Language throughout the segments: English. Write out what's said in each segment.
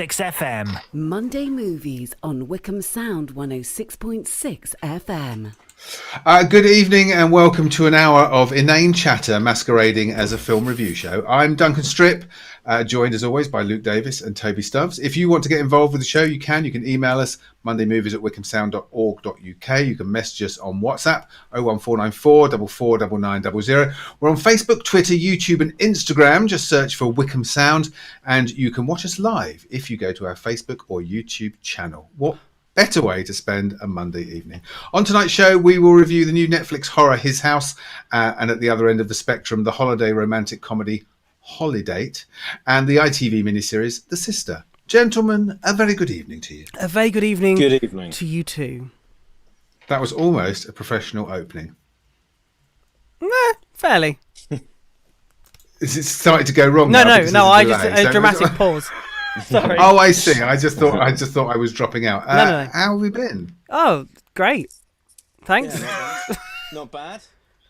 FM. Monday Movies on Wycombe Sound 106.6 FM. Good evening and welcome to an hour of inane chatter masquerading as a film review show. I'm Duncan Strip, joined as always by Luke Davis and Toby Stubbs. If you want to get involved with the show, you can email us mondaymovies@wycombesound.org.uk. You can message us on WhatsApp 01494 449900. We're on Facebook, Twitter, YouTube and Instagram. Just search for Wycombe Sound and you can watch us live if you go to our Facebook or YouTube channel. What better way to spend a Monday evening? On tonight's show, we will review the new Netflix horror His House, and at the other end of the spectrum, the holiday romantic comedy Holidate, and the ITV miniseries The Sister. Gentlemen, a very good evening to you. A very good evening. Good evening to you too. That was almost a professional opening. Fairly. Is it starting to go wrong? No, now no. because I there's just delay? a dramatic pause. Sorry. Oh, I see. I just thought I was dropping out. No. How have we been? Oh, great. Thanks. Yeah, not bad.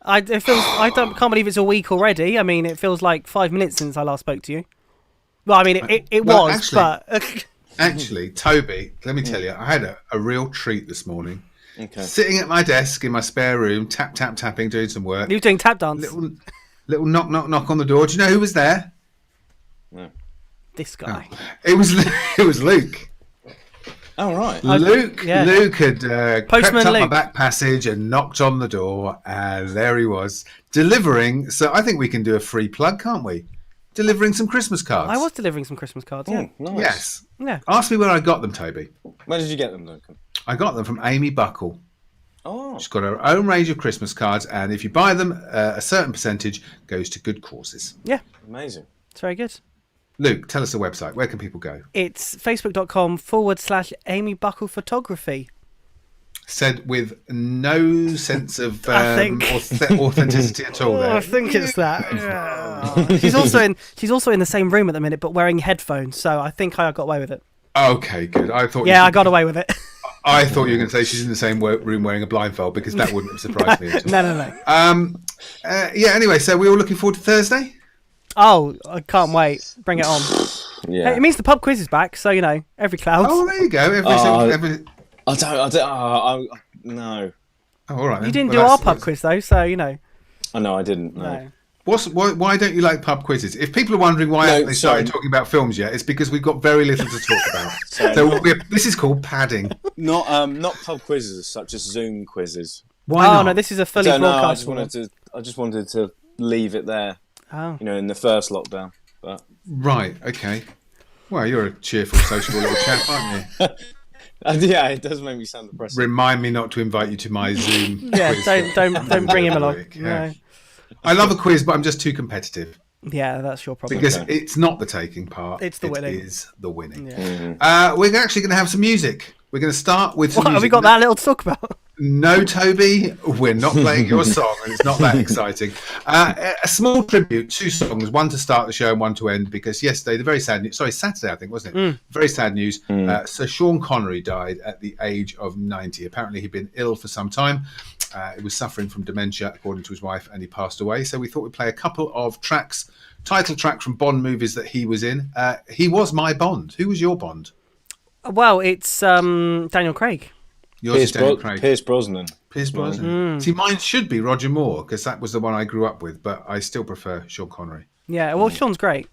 I can't believe it's a week already. I mean, it feels like 5 minutes since I last spoke to you. Well, I mean, it Well, was, actually, but actually, Toby, let me tell you, I had a real treat this morning. Okay. Sitting at my desk in my spare room, tapping, doing some work. you were doing tap dance. Little knock on the door. Do you know who was there? No. This guy. Oh. It was Luke. Oh, right. Luke had Postman crept up my Luke. back passage and knocked on the door, and there he was, delivering. So I think we can do a free plug, can't we? Delivering some Christmas cards. I was delivering some Christmas cards, yeah. Nice. Yes. Yeah. Ask me where I got them, Toby. Where did you get them, Duncan? I got them from Amy Buckle. Oh. She's got her own range of Christmas cards, and if you buy them, a certain percentage goes to good causes. Yeah, Amazing. it's very good. Luke, tell us the website. Where can people go? It's facebook.com/Amy Buckle Photography. Said with no sense of I think. authenticity at all. There. I think it's that. Yeah. She's also in the same room at the minute, but wearing headphones, so I think I got away with it. Okay, good. I got away with it. I thought you were going to say she's in the same room wearing a blindfold, because that wouldn't have surprised me at all. No. Anyway, so we're all looking forward to Thursday? Oh, I can't wait. Bring it on. Yeah. Hey, it means the pub quiz is back, so, every cloud. Oh, there you go. I don't. No. Oh, all right. You didn't do our pub quiz, though, so, Oh, no, I didn't. No. Why don't you like pub quizzes? If people are wondering why haven't they started talking about films yet, it's because we've got very little to talk about. This is called padding. Not pub quizzes such as Zoom quizzes. Why not? Oh, no, this is a fully broadcast one. I just wanted to leave it there. Oh. In the first lockdown. But Right. Okay. Well, you're a cheerful, sociable little chap, aren't you? yeah, it does make me sound depressing. Remind me not to invite you to my Zoom. Yeah, quiz don't bring him along. Yeah. No. I love a quiz, but I'm just too competitive. Yeah, that's your problem. Because it's not the taking part. It's the winning. It is the winning. Yeah. We're actually going to have some music. We're going to start with some What, have we music. got that little to talk about? No, Toby, we're not playing your song, and it's not that exciting. A small tribute, 2 songs, one to start the show and one to end, because yesterday, Saturday, I think, wasn't it? Very sad news. Sir Sean Connery died at the age of 90. Apparently, he'd been ill for some time. He was suffering from dementia, according to his wife, and he passed away. So we thought we'd play a couple of tracks, title tracks from Bond movies that he was in. He was my Bond. Who was your Bond? Well, it's Daniel Craig. Yours is Daniel Craig. Pierce Brosnan. Pierce Brosnan. See, mine should be Roger Moore, because that was the one I grew up with, but I still prefer Sean Connery. Yeah, well, Sean's great.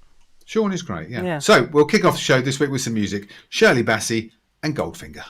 Sean is great, yeah. Yeah. So we'll kick off the show this week with some music. Shirley Bassey and Goldfinger.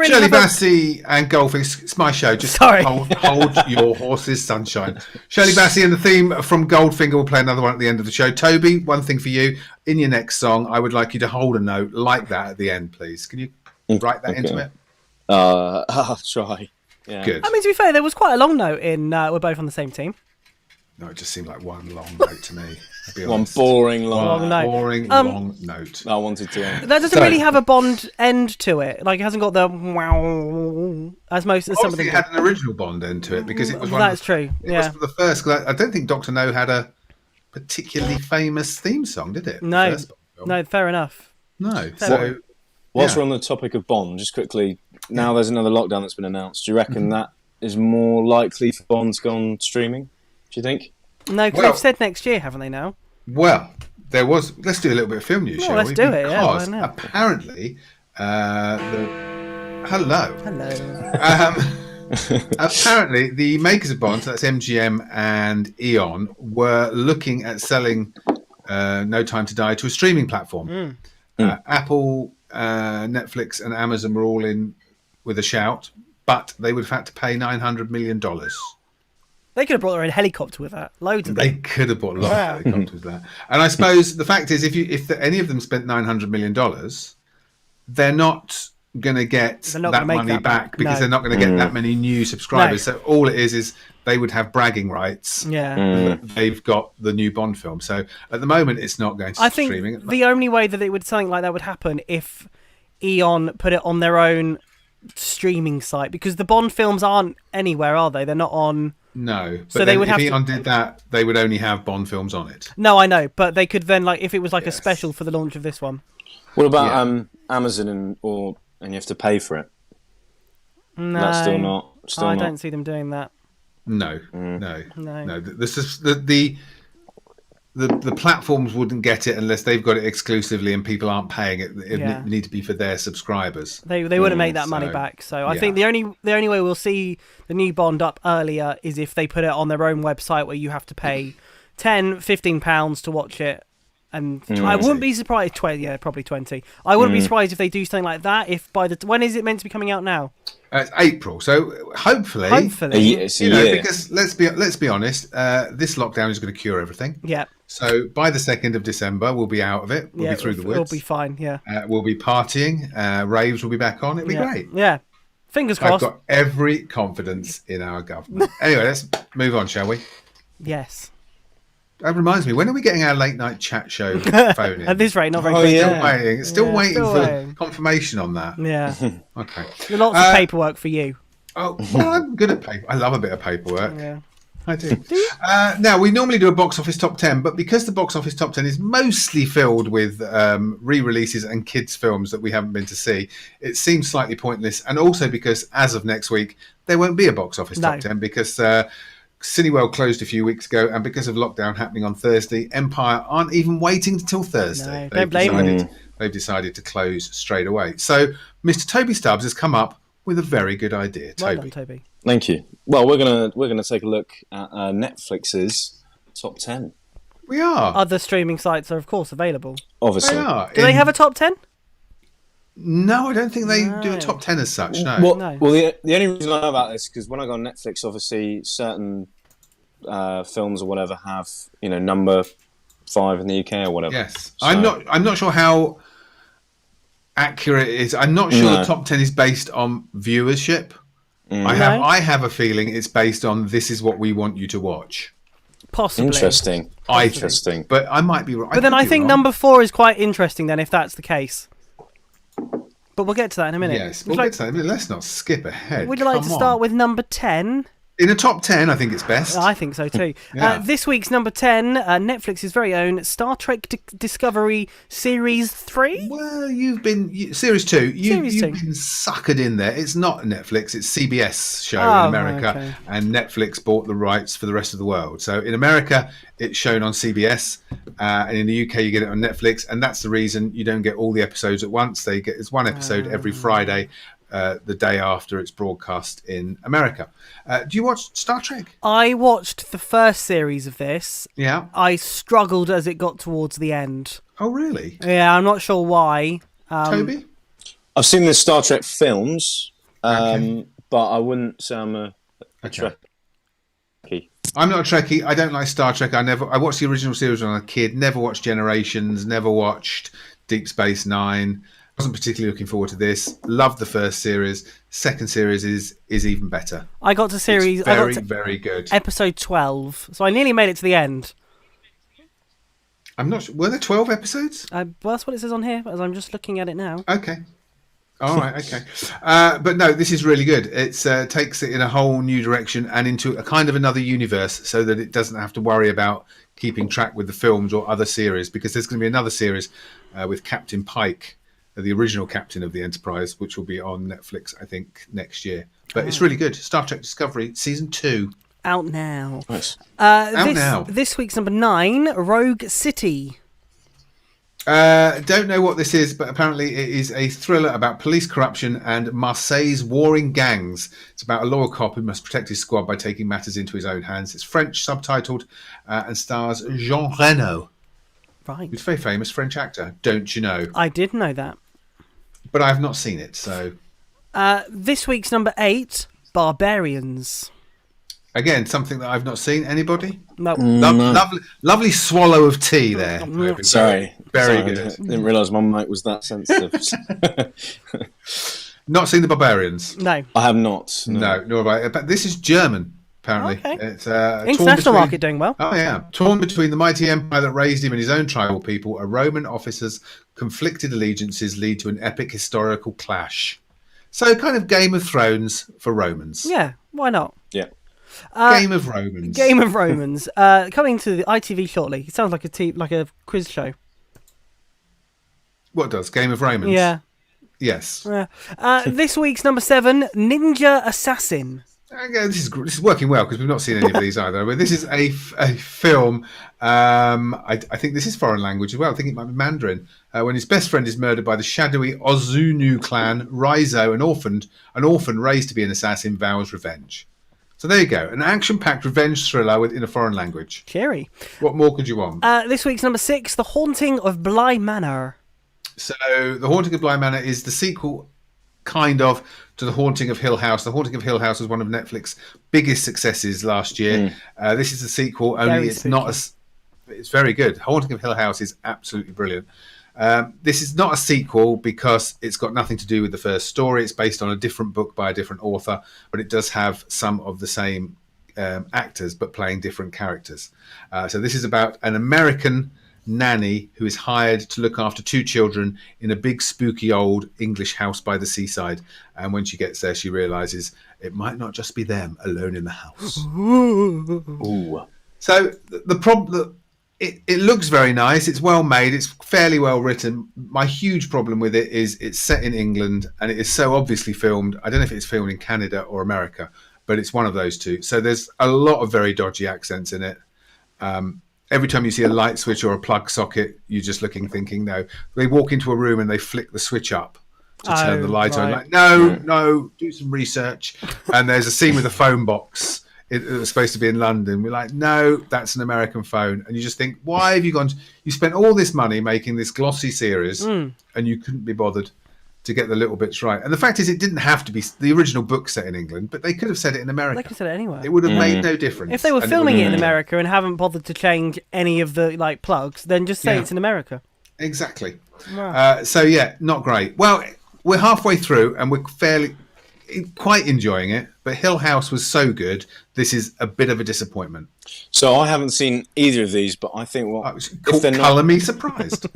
really Shirley have a... Bassey and Goldfinger. It's my show. Just Sorry. hold your horses, sunshine. Shirley Bassey and the theme from Goldfinger will play another one at the end of the show. Toby, one thing for you. In your next song, I would like you to hold a note like that at the end, please. Can you write that into it? I'll try. Yeah. Good. I mean, to be fair, there was quite a long note in We're Both on the Same Team. No, it just seemed like one long note to me. I'll be One honest. boring Long note. Boring long note. I wanted to end. That doesn't So- really have a Bond end to it. Like, it hasn't got the wow as most as some of Obviously, them. it had an original Bond end to it because it was one. That's of the, true. It Yeah. was the first. 'Cause I don't think Doctor No had a particularly famous theme song, did it? The No. first Bond film? No, fair enough. No. Fair So Whilst yeah. we're on the topic of Bond, just quickly, now there's another lockdown that's been announced. Do you reckon that is more likely for Bond to go on streaming? Do you think? No, because Well- they've said next year, haven't they now? Well, there was. Let's do a little bit of film news, Oh, shall let's we? do it, yeah, why Because not? apparently, hello. Hello. Apparently, the makers of Bond, so that's MGM and Eon, were looking at selling No Time to Die to a streaming platform. Apple, Netflix, and Amazon were all in with a shout, but they would have had to pay $900 million. They could have brought their own helicopter with that. Loads of They them. could have bought a lot of helicopters there. And I suppose the fact is, if any of them spent $900 million, they're not going to get They're not that gonna make money that back back. because No. they're not going to get that many new subscribers. No. So all it is they would have bragging rights. Yeah. They've got the new Bond film. So at the moment, it's not going to I think streaming. the only way that something like that would happen if Eon put it on their own streaming site, because the Bond films aren't anywhere, are they? They're not on. No. But So then they would if have to- Eon did that, they would only have Bond films on it. No, I know, but they could then, like, if it was like a Yes. special for the launch of this one. What about Amazon and you have to pay for it? No, That's still not. I don't see them doing that. No. No. The platforms wouldn't get it unless they've got it exclusively and people aren't paying it. It Yeah. would need to be for their subscribers. They wouldn't make that money so, back. So I yeah. think the only way we'll see the new Bond up earlier is if they put it on their own website where you have to pay £10-15 to watch it. And I wouldn't be surprised. 20, yeah, probably 20. I wouldn't be surprised if they do something like that. If when is it meant to be coming out now? It's April, so hopefully, It's a you know, year. because let's be honest, this lockdown is going to cure everything. Yeah, So by the 2nd of December, we'll be out of it. We'll yeah, be through the it'll woods. be fine. Yeah, We'll be partying. Raves will be back on. It'll be yeah. great. Yeah, fingers I've crossed. got every confidence in our government. Anyway, let's move on, shall we? Yes. That reminds me, when are we getting our late night chat show phone in? At this rate, not very Oh, quick. yeah. Still waiting. Still Yeah, waiting still for waiting. confirmation on that. Yeah, Okay. lots of paperwork for you. Oh, well, I'm good at paper. I love a bit of paperwork. Yeah. I do. Now, we normally do a box office top 10, but because the box office top 10 is mostly filled with re-releases and kids' films that we haven't been to see, it seems slightly pointless. And also because as of next week, there won't be a box office top 10 because Cineworld closed a few weeks ago, and because of lockdown happening on Thursday, Empire aren't even waiting until Thursday. No, don't blame them. They've decided to close straight away. So Mr. Toby Stubbs has come up with a very good idea. Well Toby. done, Toby. Thank you. Well, we're gonna take a look at Netflix's top 10. We are. Other streaming sites are, of course, available. Obviously. They are. Do they have a top 10? No, I don't think they do No. a top 10 as such, no. Well, No. the only reason I know about this because when I go on Netflix, obviously certain films or whatever have number 5 in the UK or whatever. Yes. So- I'm not sure how accurate it is. I'm not sure No. the top 10 is based on viewership. I have a feeling it's based on this is what we want you to watch. Possibly. Interesting. I Interesting. think, but I might be wrong. But then could I be think wrong. number 4 is quite interesting then, if that's the case. But we'll get to that in a minute. Yes, Would we'll you get to that. Let's not skip ahead. would you like to Come start on. with number 10? In a top 10, I think it's best. I think so too. Yeah. This week's number 10, Netflix's very own Star Trek Discovery Series 3. Well, Series 2, Series you've 2. been suckered in there. It's not Netflix, it's CBS show Oh, in America, okay. and Netflix bought the rights for the rest of the world. So in America, it's shown on CBS, and in the UK, you get it on Netflix, and that's the reason you don't get all the episodes at once. It's one episode every Friday, the day after it's broadcast in America. Do you watch Star Trek? I watched the first series of this. Yeah. I struggled as it got towards the end. Oh, really? Yeah, I'm not sure why. Toby? I've seen the Star Trek films. But I wouldn't say I'm a Okay. Trekkie. I'm not a Trekkie. I don't like Star Trek. I watched the original series when I was a kid. Never watched Generations. Never watched Deep Space Nine. Wasn't particularly looking forward to this. Loved the first series. Second series is even better. I got to series. It's very, I got to very good. episode 12, so I nearly made it to the end. I'm not sure. Were there 12 episodes? Well, that's what it says on here, as I'm just looking at it now. Okay. All right. Okay. But no, this is really good. It takes it in a whole new direction and into a kind of another universe, so that it doesn't have to worry about keeping track with the films or other series, because there's going to be another series with Captain Pike, the original captain of the Enterprise, which will be on Netflix, I think, next year. But it's really good. Star Trek Discovery Season 2. Out now. Nice. Now. This week's number 9, Rogue City. Don't know what this is, but apparently it is a thriller about police corruption and Marseille's warring gangs. It's about a loyal cop who must protect his squad by taking matters into his own hands. It's French, subtitled, and stars Jean Reno, Right. who's a very famous French actor. Don't you know? I did know that. But I have not seen it, so... This week's number 8, Barbarians. Again, something that I've not seen. Anybody? No. Lovely swallow of tea there. Toby. Sorry. Very Sorry, good. I didn't realise my mic was that sensitive. Not seen the Barbarians. No. I have not. No, nor have I. But this is German, apparently. Okay. It's International market doing well. Oh, yeah. Torn between the mighty empire that raised him and his own tribal people, a Roman officer's conflicted allegiances lead to an epic historical clash. So, kind of Game of Thrones for Romans. Yeah, why not? Yeah. Game of Romans. Game of Romans. Coming to the ITV shortly. It sounds like a quiz show. What does? Game of Romans? Yeah. Yes. This week's number 7, Ninja Assassin. Again, this is working well because we've not seen any of these either. But this is a film. I think this is foreign language as well. I think it might be Mandarin. When his best friend is murdered by the shadowy Ozunu clan, Raizo, an orphan raised to be an assassin, vows revenge. So there you go, an action-packed revenge thriller in a foreign language. Cheery. What more could you want? This week's number 6, The Haunting of Bly Manor. So, The Haunting of Bly Manor is the sequel, kind of, to The Haunting of Hill House. The Haunting of Hill House was one of Netflix's biggest successes last year. This is a sequel, only Very it's spooky. not as... It's very good. Haunting of Hill House is absolutely brilliant. This is not a sequel because it's got nothing to do with the first story. It's based on a different book by a different author, but it does have some of the same actors, but playing different characters. So this is about an American nanny who is hired to look after 2 children in a big spooky old English house by the seaside. And when she gets there, she realizes it might not just be them alone in the house. Ooh. So the problem, it looks very nice. It's well made. It's fairly well written. My huge problem with it is it's set in England and it is so obviously filmed. I don't know if it's filmed in Canada or America, but it's one of those two. So there's a lot of very dodgy accents in it. Every time you see a light switch or a plug socket, you're just looking, thinking, no. They walk into a room and they flick the switch up to turn the light on. Like, no, do some research. And there's a scene with a phone box. It was supposed to be in London. We're like, no, that's an American phone. And you just think, why have you gone? You spent all this money making this glossy series and you couldn't be bothered to get the little bits right. And the fact is, it didn't have to be the original book set in England, but they could have said it in America. They could have said it anywhere. It would have made no difference. If they were And filming it would- in America and haven't bothered to change any of the plugs, then just say Yeah. it's in America. Exactly. Wow. So yeah, not great. Well, we're halfway through and we're quite enjoying it, but Hill House was so good. This is a bit of a disappointment. So I haven't seen either of these, but I think if they're Colour not, me surprised.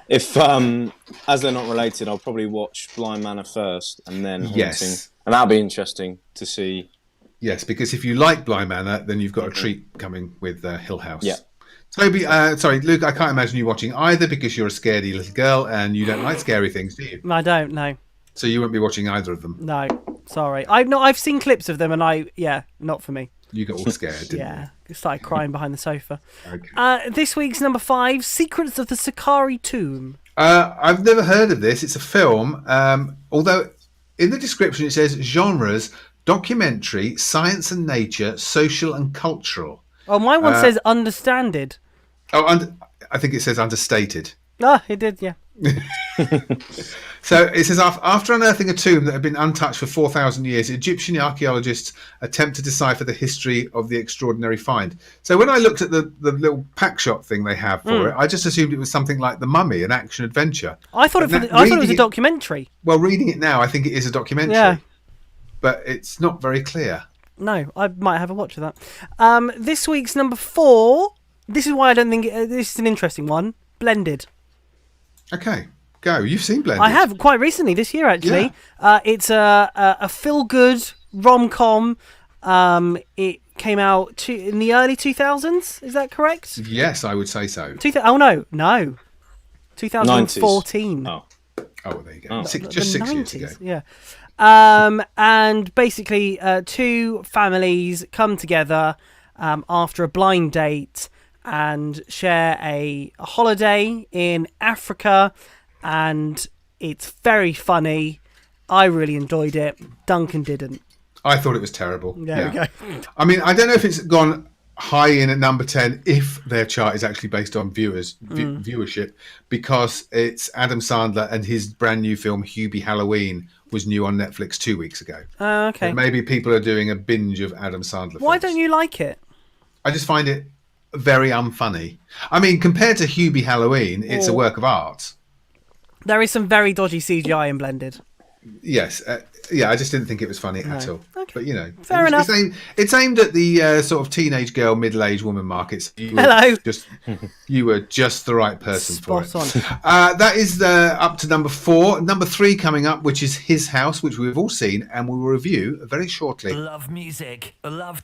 if as they're not related, I'll probably watch Bly Manor first and then Haunting, Yes. and that'll be interesting to see. Yes, because if you like Bly Manor, then you've got a treat coming with Hill House. Yeah. Toby, sorry, Luke, I can't imagine you watching either because you're a scaredy little girl and you don't like scary things, do you? I don't know. So you won't be watching either of them. No, sorry. I've seen clips of them and not for me. You got all scared, didn't Yeah, started crying behind the sofa. you? Okay. This week's number 5, Secrets of the Sakari Tomb. I've never heard of this. It's a film, although in the description it says genres, documentary, science and nature, social and cultural. Oh, my one says understanded. Oh, I think it says understated. Ah, it did, yeah. So it says, after unearthing a tomb that had been untouched for 4,000 years, Egyptian archaeologists attempt to decipher the history of the extraordinary find. So when I looked at the little pack shot thing they have for it, I just assumed it was something like The Mummy, an action adventure. I thought it was a documentary. Well, reading it now, I think it is a documentary. Yeah. But it's not very clear. No, I might have a watch of that. This week's number 4, this is why I don't think... this is an interesting one. Blended. Okay. Go. You've seen Blended. I have, quite recently, this year, actually. Yeah. It's a feel-good rom-com. It came out in the early 2000s. Is that correct? Yes, I would say so. No. 2014. 90s. Oh, there you go. Oh. Just 6 years ago. Yeah. And basically, two families come together after a blind date and share a holiday in Africa, and it's very funny. I really enjoyed it. Duncan didn't. I thought it was terrible. There we go. I mean, I don't know if it's gone high in at number 10 if their chart is actually based on viewership, because it's Adam Sandler and his brand new film Hubie Halloween was new on Netflix 2 weeks ago. Okay. So maybe people are doing a binge of Adam Sandler Why films. don't you like it? I just find it very unfunny. I mean, compared to Hubie Halloween, it's a work of art. There is some very dodgy CGI in Blended. Yes, I just didn't think it was funny at all. Okay. But, you know, Fair enough. It's aimed at the sort of teenage girl, middle-aged woman markets. Hello. You were just the right person for it. Spot on. That is up to number 4. Number 3 coming up, which is His House, which we've all seen and we will review very shortly. Love music. Love...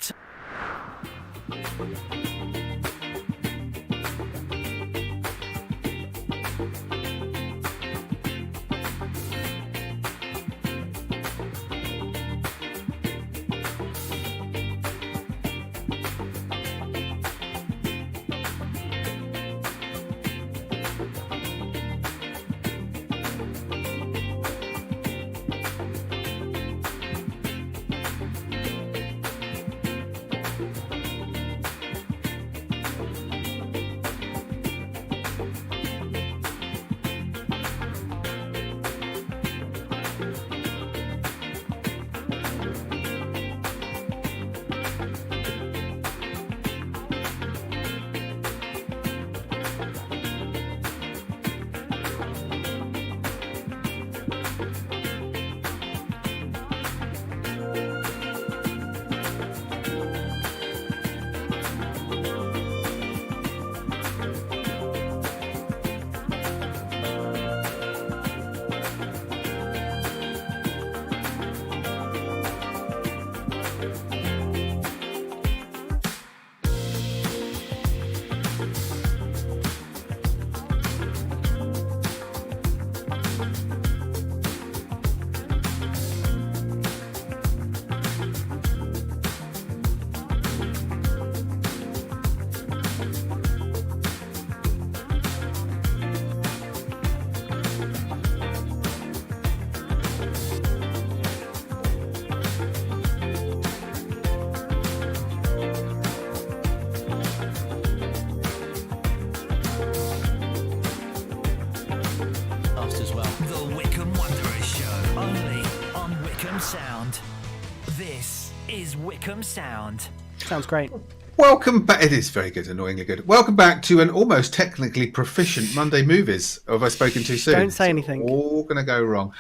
As well. The Wycombe Wanderers Show, only on Wycombe Sound. This is Wycombe Sound. Sounds great. Welcome back. It is very good, annoyingly good. Welcome back to an almost technically proficient Monday Movies. Have I spoken too soon? Don't say anything. It's all going to go wrong.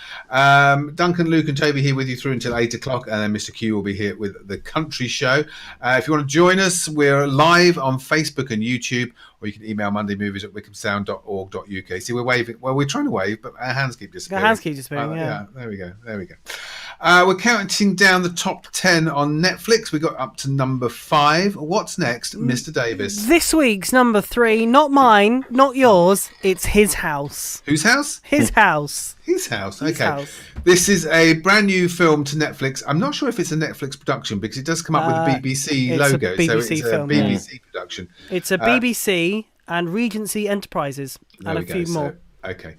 Duncan, Luke and Toby here with you through until 8 o'clock, and then Mr. Q will be here with The Country Show. If you want to join us, we're live on Facebook and YouTube, or you can email mondaymovies@wycombsound.org.uk. See, we're waving. Well, we're trying to wave, but our hands keep disappearing. Our hands keep disappearing, yeah. There we go. We're counting down the top 10 on Netflix. We got up to number 5. What's next, Mr. Davis? This week's number 3, not mine, not yours. It's His House. Whose house? His House. His House. His Okay. House. This is a brand new film to Netflix. I'm not sure if it's a Netflix production because it does come up with a BBC it's logo. a BBC so it's film, a BBC production. It's a BBC and Regency Enterprises and a few more. Okay.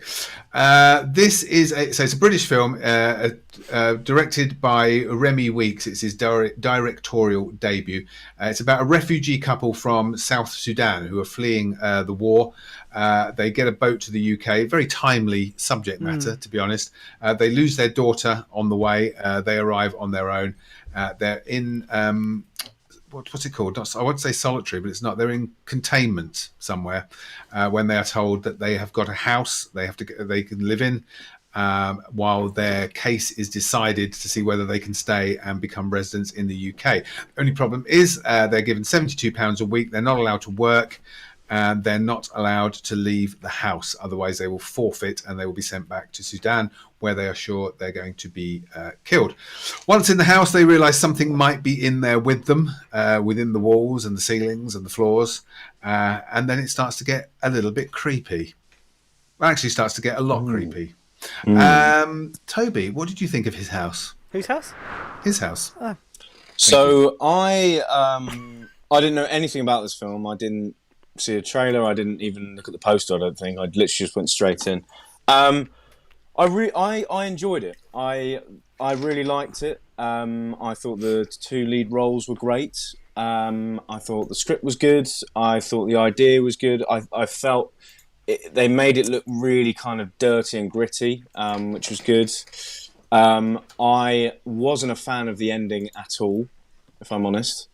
This is it's a British film directed by Remy Weeks. It's his directorial debut. It's about a refugee couple from South Sudan who are fleeing the war. They get a boat to the UK. Very timely subject matter, to be honest. They lose their daughter on the way. They arrive on their own. They're in what's it called? I won't say solitary, but it's not. They're in containment somewhere when they are told that they have got a house they can live in while their case is decided to see whether they can stay and become residents in the UK. Only problem is they're given £72 a week. They're not allowed to work. And they're not allowed to leave the house. Otherwise, they will forfeit and they will be sent back to Sudan, where they are sure they're going to be killed. Once in the house, they realise something might be in there with them, within the walls and the ceilings and the floors. And then it starts to get a little bit creepy. Well, actually starts to get a lot creepy. Toby, what did you think of his house? Whose house? His house. Oh. So I didn't know anything about this film. I didn't see a trailer. I didn't even look at the poster. I don't think. I literally just went straight in. I enjoyed it. I really liked it. I thought the two lead roles were great. I thought the script was good. I thought the idea was good. I felt they made it look really kind of dirty and gritty, which was good. I wasn't a fan of the ending at all, if I'm honest.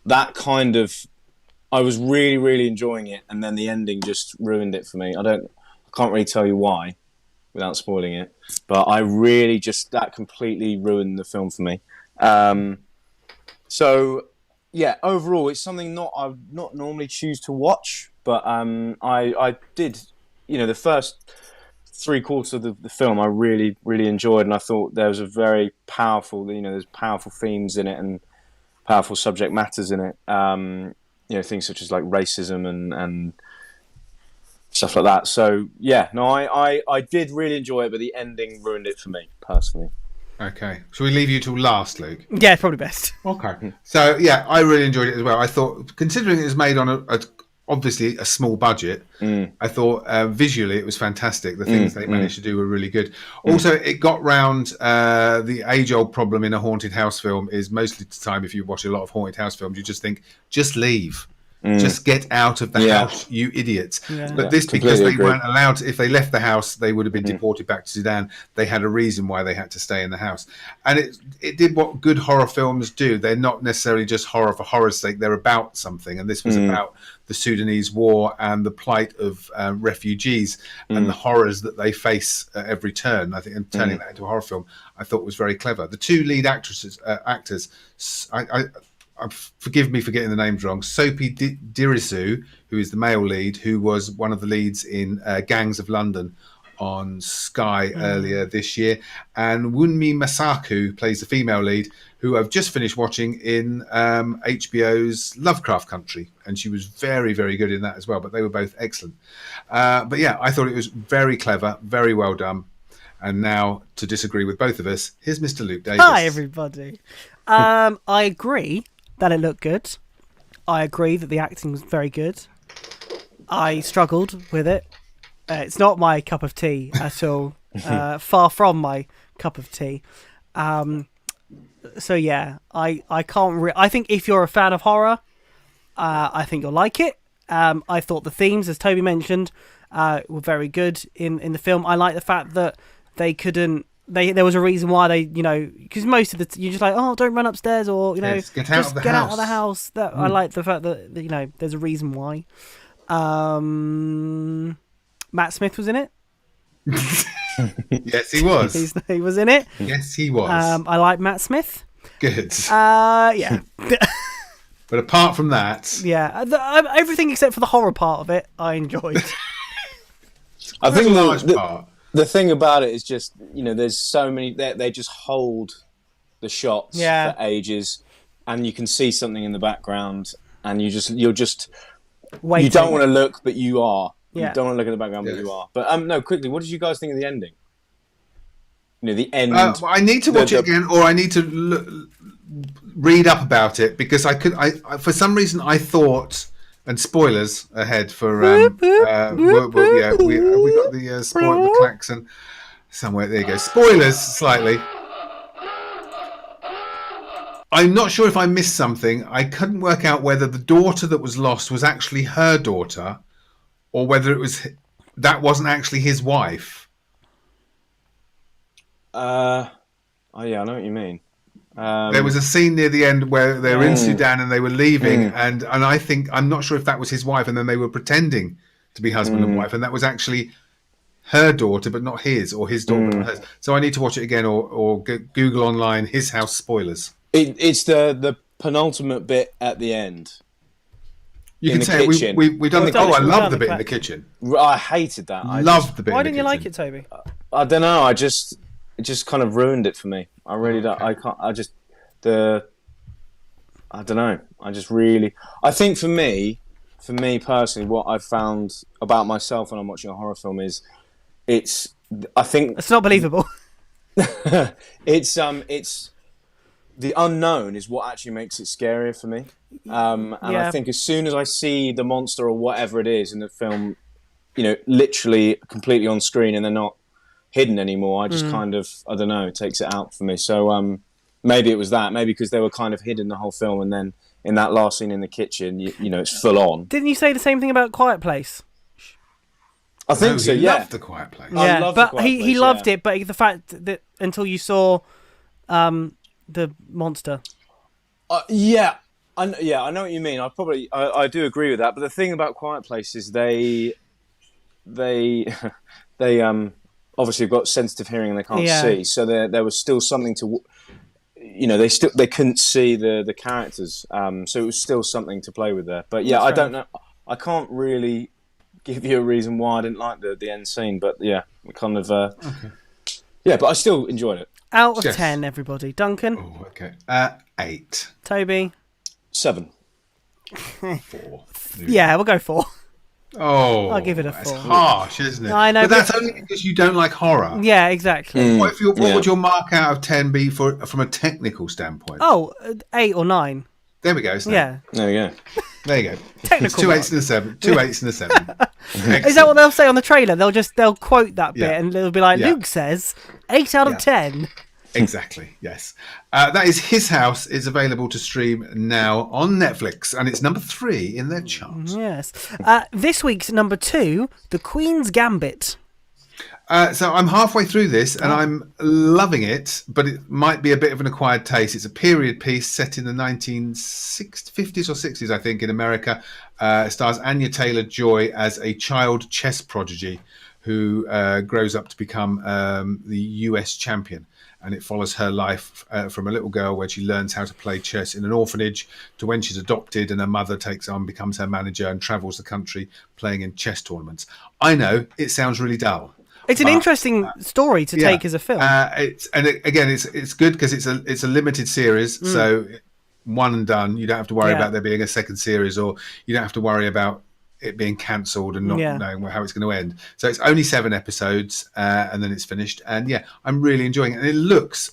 That kind of... I was really, really enjoying it, and then the ending just ruined it for me. I can't really tell you why, without spoiling it, but I really that completely ruined the film for me. So, yeah, overall, it's something I would not normally choose to watch, but I did, the first 3/4 of the film I really, really enjoyed, and I thought there was a very powerful, there's powerful themes in it and powerful subject matters in it. Things such as like racism and stuff like that. So yeah, no, I did really enjoy it, but the ending ruined it for me personally. Okay, shall we leave you till last, Luke? Yeah, probably best. Okay, so yeah, I really enjoyed it as well. I thought, considering it was made on obviously a small budget, I thought visually it was fantastic. The things they managed to do were really good. Also, it got round the age-old problem in a haunted house film is most of the time, if you watch a lot of haunted house films, you just think, just leave. Just get out of the house, you idiots. Yeah. But this, because they weren't allowed to, if they left the house, they would have been deported back to Sudan. They had a reason why they had to stay in the house. And it did what good horror films do. They're not necessarily just horror for horror's sake. They're about something. And this was about the Sudanese war and the plight of refugees and the horrors that they face at every turn. I think, and turning that into a horror film, I thought was very clever. The two lead actors, forgive me for getting the names wrong. Sophie Dirisu, who is the male lead, who was one of the leads in Gangs of London on Sky earlier this year, and Wunmi Masaku plays the female lead, who I've just finished watching in HBO's Lovecraft Country, and she was very, very good in that as well. But they were both excellent. But yeah, I thought it was very clever, very well done. And now, to disagree with both of us, here's Mr. Luke Davis. Hi, everybody. I agree that it looked good. I agree that the acting was very good. I struggled with it. It's not my cup of tea at all. Far from my cup of tea. So yeah, I can't. I think if you're a fan of horror, I think you'll like it. I thought the themes, as Toby mentioned, were very good in the film. I like the fact that they couldn't. There was a reason why they, because most of you're just like, oh, don't run upstairs, or yes, get out of the house. That I like the fact that there's a reason why. Matt Smith was in it. Yes, he was. He was in it. Yes, he was. I like Matt Smith. Good. Yeah. But apart from that, yeah, everything except for the horror part of it, I enjoyed. I think part. The thing about it is just, there's so many, they just hold the shots for ages, and you can see something in the background, and you're just waiting. You don't want to look, but you are. Yeah. You don't want to look at the background, but you are. But no, quickly, what did you guys think of the ending? The end. I need to watch it again, or I need to read up about it, because I for some reason I thought And spoilers ahead for we got the the klaxon somewhere. There you go. Spoilers slightly. I'm not sure if I missed something. I couldn't work out whether the daughter that was lost was actually her daughter, or whether that wasn't actually his wife. Oh yeah, I know what you mean. There was a scene near the end where they were in Sudan and they were leaving, and I'm not sure if that was his wife, and then they were pretending to be husband and wife, and that was actually her daughter, but not his, or his daughter, but not hers. So I need to watch it again, or Google online his house spoilers. It's the penultimate bit at the end. You can say we've done the. Oh, I love the bit in the kitchen. I hated that. Loved the bit. Why in the didn't you like kitchen. it, Toby? I don't know. It just kind of ruined it for me. I really don't. I can't. I don't know. I think for me personally, what I've found about myself when I'm watching a horror film is, it's not believable. It's the unknown is what actually makes it scarier for me. I think as soon as I see the monster or whatever it is in the film, literally completely on screen and they're not hidden anymore, I just kind of, I don't know, it takes it out for me. So maybe it was that. Maybe because they were kind of hidden the whole film, and then in that last scene in the kitchen, it's full on. Didn't you say the same thing about Quiet Place? I think so. He Yeah, loved The Quiet Place. Yeah, but he loved it. But the fact that until you saw the monster. I know what you mean. I do agree with that. But the thing about Quiet Place is they obviously have got sensitive hearing and they can't see. So there was still something to, they couldn't see the characters. So it was still something to play with there. But yeah, I don't know. I can't really give you a reason why I didn't like the end scene. But yeah, kind of. Okay. Yeah, but I still enjoyed it. Out of 10, everybody. Duncan? Oh, okay. 8. Toby? 7. 4. Yeah, we'll go 4. Oh, I'll give it a 4. It's harsh, isn't it? I know, but that's only because you don't like horror. Yeah, exactly. What would your mark out of 10 be from a technical standpoint? Oh, 8 or 9. There we go. Yeah. There you go. There you go. Technical. 2 8s and a 7. 2 8s and a 7. Is that what they'll say on the trailer? They'll quote that bit and they'll be like, Yeah. Luke says 8 out of 10. Exactly, yes. That is His House. It's available to stream now on Netflix, and it's number 3 in their chart. Yes. This week's number 2, The Queen's Gambit. So I'm halfway through this, and I'm loving it, but it might be a bit of an acquired taste. It's a period piece set in the 1950s or 60s, I think, in America. It stars Anya Taylor-Joy as a child chess prodigy who grows up to become the US champion. And it follows her life from a little girl where she learns how to play chess in an orphanage to when she's adopted and her mother takes on, becomes her manager and travels the country playing in chess tournaments. I know, it sounds really dull. It's an interesting story to take as a film. It's good because it's a limited series, so one and done. You don't have to worry about there being a second series, or you don't have to worry about it being cancelled and not knowing how it's going to end. So it's only 7 episodes and then it's finished. And yeah, I'm really enjoying it. And it looks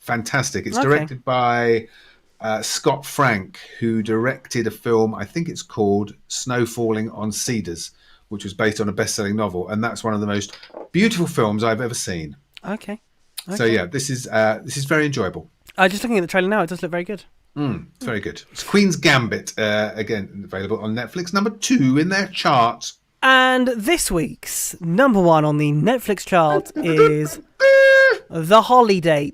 fantastic. It's directed by Scott Frank, who directed a film, I think it's called Snow Falling on Cedars, which was based on a best-selling novel. And that's one of the most beautiful films I've ever seen. Okay. So yeah, this is very enjoyable. Just looking at the trailer now, it does look very good. It's very good. It's Queen's Gambit, again, available on Netflix, number 2 in their chart. And this week's number 1 on the Netflix chart is The Holiday.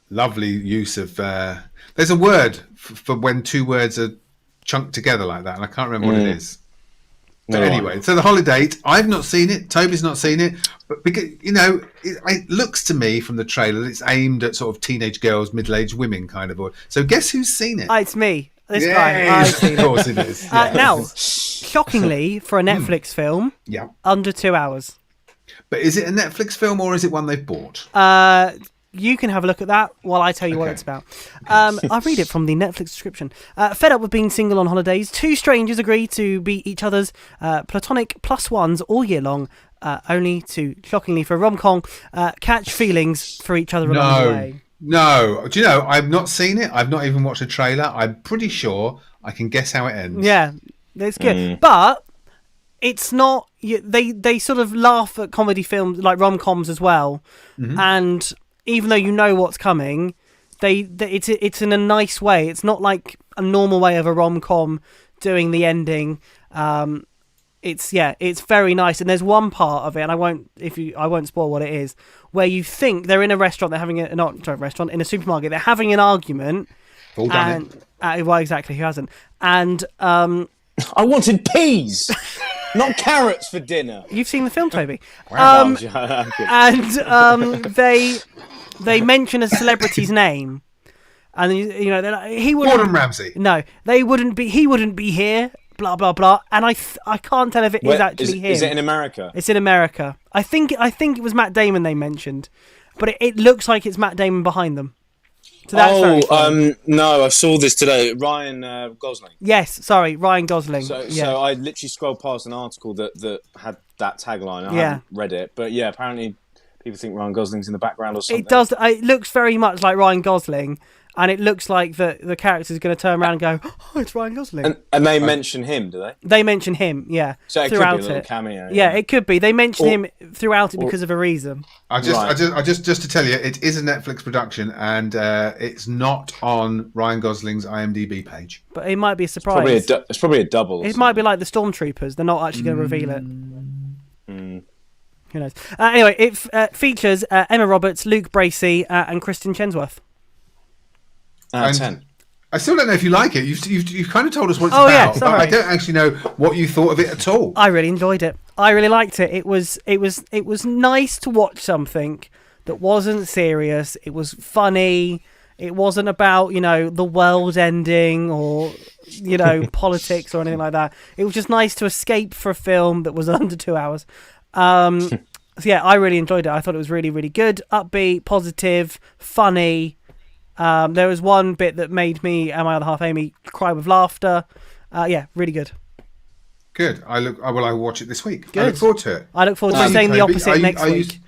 Lovely use of... there's a word for when 2 words are chunked together like that, and I can't remember what it is. But anyway, so The Holiday, I've not seen it, Toby's not seen it, but because, it looks to me from the trailer that it's aimed at sort of teenage girls, middle-aged women kind of. So guess who's seen it? It's me, this guy. I've seen of course it is. Now, shockingly, for a Netflix film, under 2 hours. But is it a Netflix film or is it one they've bought? You can have a look at that while I tell you what it's about. I'll read it from the Netflix description. Fed up with being single on holidays, 2 strangers agree to be each other's platonic plus ones all year long, only to, shockingly for a rom-com, catch feelings for each other along the way. No. Do you know, I've not seen it. I've not even watched a trailer. I'm pretty sure I can guess how it ends. Yeah, it's good, but it's not. They sort of laugh at comedy films like rom-coms as well, and even though you know what's coming, it's in a nice way. It's not like a normal way of a rom-com doing the ending. It's very nice, and there's one part of it, and I won't spoil what it is, where you think they're in a restaurant, they're having in a supermarket, they're having an argument. All done it. Well, exactly, who hasn't? And I wanted peas, not carrots for dinner. you've seen the film, Toby. I'm And they mention a celebrity's name, and they're like, he wouldn't. Gordon Ramsay. No, they wouldn't be. He wouldn't be here. Blah blah blah. And I can't tell if it is actually him. Is it in America? It's in America. I think it was Matt Damon they mentioned, but it looks like it's Matt Damon behind them. So that's very fun. No, I saw this today. Ryan Gosling. Yes, sorry, Ryan Gosling. So I literally scrolled past an article that had that tagline. I haven't read it, but yeah, apparently people think Ryan Gosling's in the background or something. It does. It looks very much like Ryan Gosling, and it looks like the character's going to turn around and go, "Oh, it's Ryan Gosling." And they mention him, do they? They mention him, yeah. So it throughout could be a little cameo. Yeah, it could be. They mention him throughout it because of a reason. I just to tell you, it is a Netflix production, and it's not on Ryan Gosling's IMDb page. But it might be a surprise. It's probably a double. It might be like the Stormtroopers. They're not actually going to reveal it. Who knows? Anyway, it features Emma Roberts, Luke Bracey, and Kristen Chensworth. 10. I still don't know if you like it. You've kind of told us what it's Oh, about, yeah, but sorry. I don't actually know what you thought of it at all. I really enjoyed it. I really liked it. It was nice to watch something that wasn't serious. It was funny. It wasn't about, the world ending or, politics or anything like that. It was just nice to escape for a film that was under 2 hours. So yeah, I really enjoyed it. I thought it was really, really good, upbeat, positive, funny. There was one bit that made me and my other half, Amy, cry with laughter. Yeah, really good. Good. I'll watch it this week. Good. I look forward to it. I look forward to saying the opposite next week.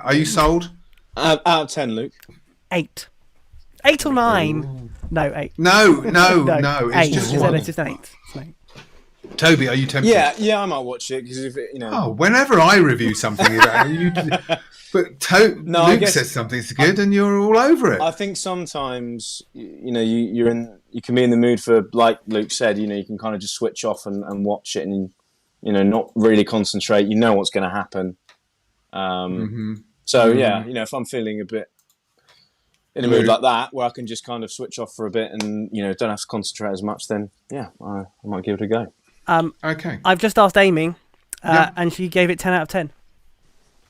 Are you sold? Out of 10, Luke. 8. 8 or 9? Ooh. No, 8. No. It's 8. just It's one. an 8. It's an 8. Toby, are you tempted? Yeah, I might watch it because if it, Oh, whenever I review something, but Luke says something's good, and you're all over it. I think sometimes you can be in the mood for, like Luke said, you can kind of just switch off and watch it, and not really concentrate. You know what's going to happen. So yeah, if I'm feeling a bit in a mood like that, where I can just kind of switch off for a bit and don't have to concentrate as much, then yeah, I might give it a go. Okay. I've just asked Amy, and she gave it 10 out of 10.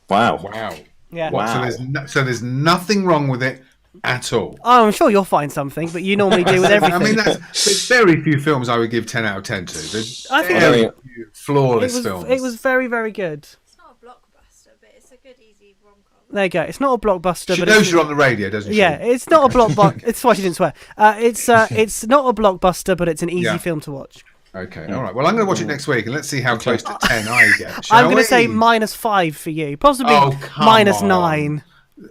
Wow. Yeah. Wow. So there's nothing wrong with it at all. Oh, I'm sure you'll find something, but you normally do with everything. I mean, there's very few films I would give 10 out of 10 to. There's I think very few flawless films. It was very, very good. It's not a blockbuster, but it's a good, easy rom-com. There you go. It's not a blockbuster, She but knows you're on the radio, doesn't she? Yeah, it's not a blockbuster. It's why she didn't swear. It's not a blockbuster, but it's an easy film to watch. Okay, all right. Well, I'm going to watch it next week, and let's see how close to 10 I get. I'm going to say -5 for you, possibly -9.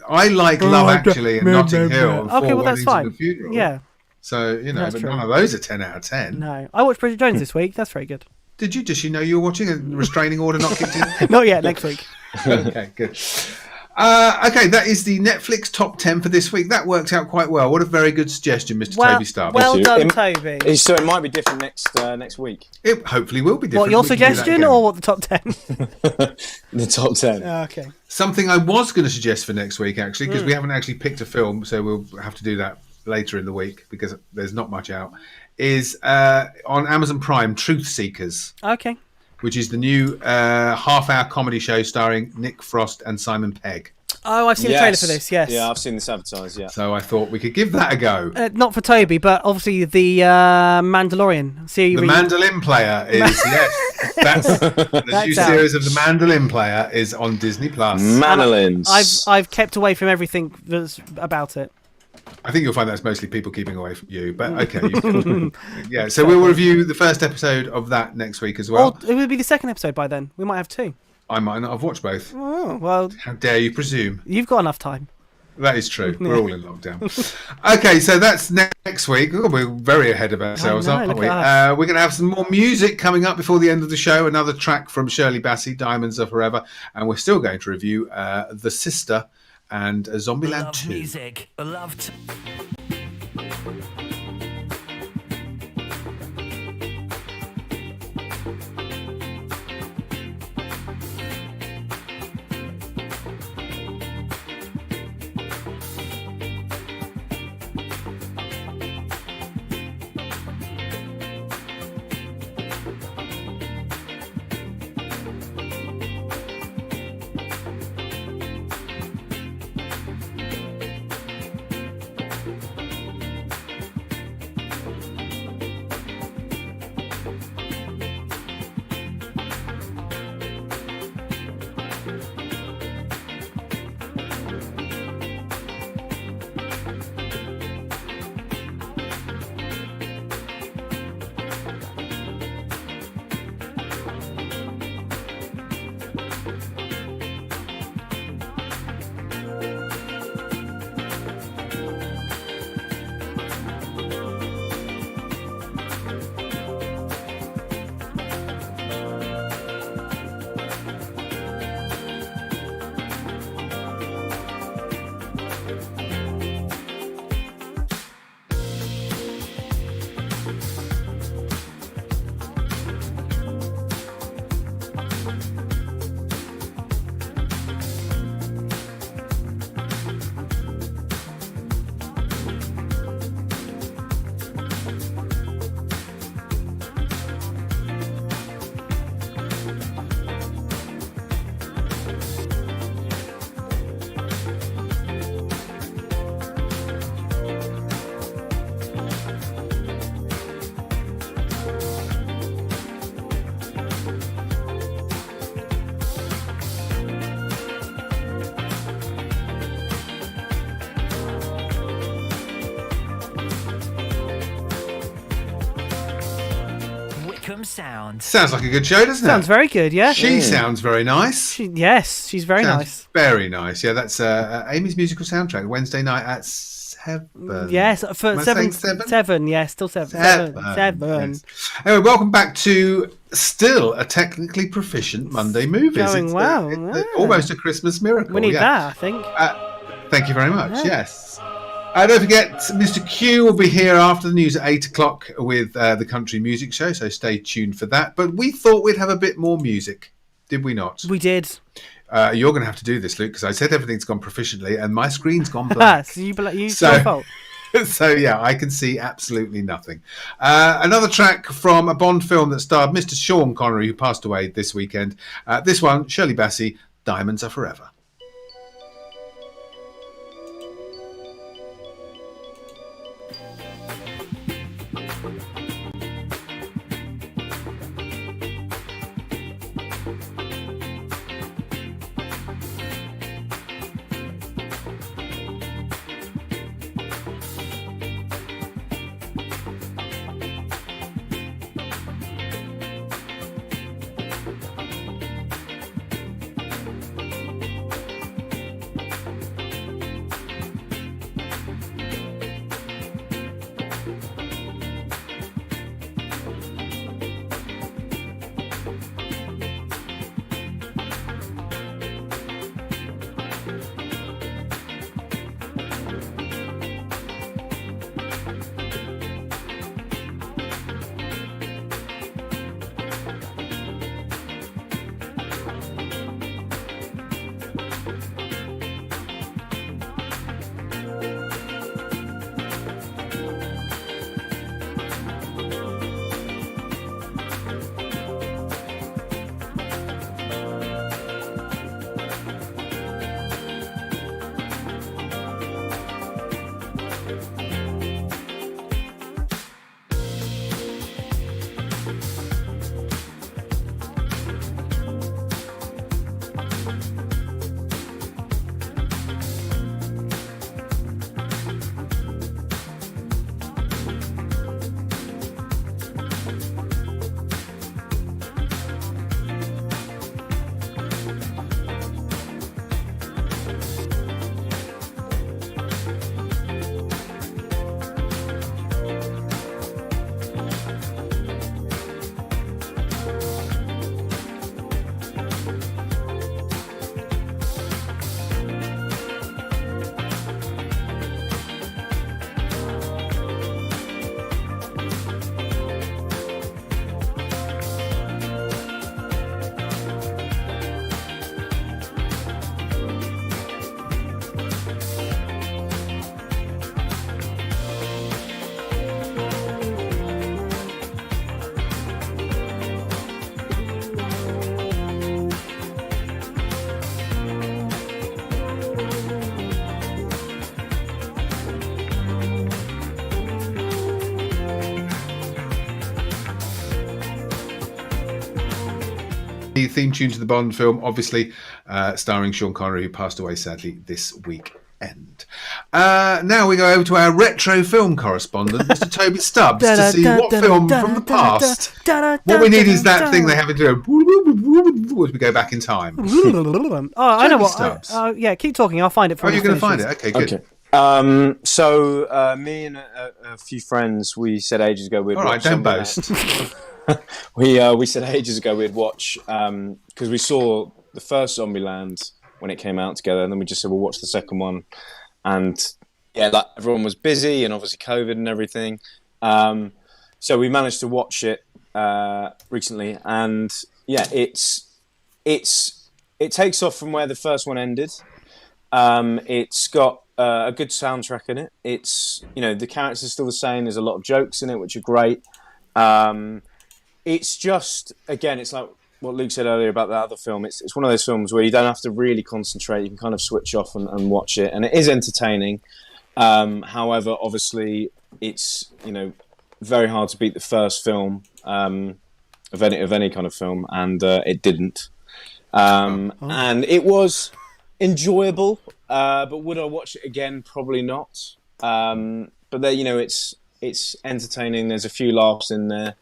I like Love Actually and Notting Hill. Okay, well that's fine. Yeah. So That's but true. none of those are 10 out of 10. No, I watched Bridget Jones this week. That's very good. Did you? Does she know you were watching? A restraining order not kicked in? Not yet. Next week. Okay, good. Okay, that is the Netflix top 10 for this week. That worked out quite well. What a very good suggestion, Mr. Toby Starbuck. Well done, Toby. So it might be different next week. It hopefully will be different. What, your We can do that suggestion again. or what, the top 10? The top 10. Okay. Something I was going to suggest for next week, actually, because we haven't actually picked a film, so we'll have to do that later in the week because there's not much out, is on Amazon Prime, Truth Seekers. Okay. Which is the new half-hour comedy show starring Nick Frost and Simon Pegg. Oh, I've seen the trailer for this, yes. Yeah, I've seen this advertised, yeah. So I thought we could give that a go. Not for Toby, but obviously the Mandalorian series. The Mandolin Player is, yes. That's the new series of The Mandolin Player is on Disney+. Manolins. I've kept away from everything that's about it. I think you'll find that's mostly people keeping away from you, but okay. Yeah, so we'll review the first episode of that next week as well. Or it would be the second episode by then. We might have 2. I might not have watched both. Oh, well. How dare you presume? You've got enough time. That is true. We're all in lockdown. Okay, so that's next week. Oh, we're very ahead of ourselves, I know, aren't look we? at us. We're going to have some more music coming up before the end of the show. Another track from Shirley Bassey, Diamonds Are Forever. And we're still going to review The Sister and Zombieland Love 2. music. Loved. Wycombe Sound. Sounds like a good show, doesn't it? Sounds very good, yeah. She sounds very nice. Yes, she's very Sounds nice. Very nice. Yeah, that's Amy's musical soundtrack, Wednesday night at 7. Yes, for Am I seven, saying 7? 7, yeah, still 7. Seven. 7. Yes. Anyway, welcome back to still a technically proficient Monday Movies. Going well, yeah. Almost a Christmas miracle. We need yeah. that, I think. Thank you very much. Yeah. Yes. Don't forget, Mr. Q will be here after the news at 8 o'clock with the Country Music Show, so stay tuned for that. But we thought we'd have a bit more music, did we not? We did. You're going to have to do this, Luke, because I said everything's gone proficiently and my screen's gone blank. So you So- your fault. So, yeah, I can see absolutely nothing. Another track from a Bond film that starred Mr. Sean Connery, who passed away this weekend. This one, Shirley Bassey, Diamonds Are Forever. The theme tune to the Bond film, obviously, starring Sean Connery, who passed away sadly this weekend. Now we go over to our retro film correspondent, Mr. Toby Stubbs, to see what film from the past. What we need is that thing they have to do as we go back in time. I know what. Stubbs. Yeah, keep talking. I'll find it for you. You're going to find it? Okay, good. Okay. So me and a few friends, we said ages ago we'd watch. Don't boast. We said ages ago we'd watch because we saw the first Zombieland when it came out together, and then we just said we'll watch the second one. And yeah, like everyone was busy, and obviously COVID and everything. So we managed to watch it recently, and yeah, it takes off from where the first one ended. It's got a good soundtrack in it. It's, the characters are still the same. There's a lot of jokes in it, which are great. It's just, again, it's like what Luke said earlier about the other film. It's one of those films where you don't have to really concentrate. You can kind of switch off and watch it, and it is entertaining. However, obviously, it's very hard to beat the first film of any kind of film, and it didn't. And it was enjoyable, but would I watch it again? Probably not. But there, it's entertaining. There's a few laughs in there.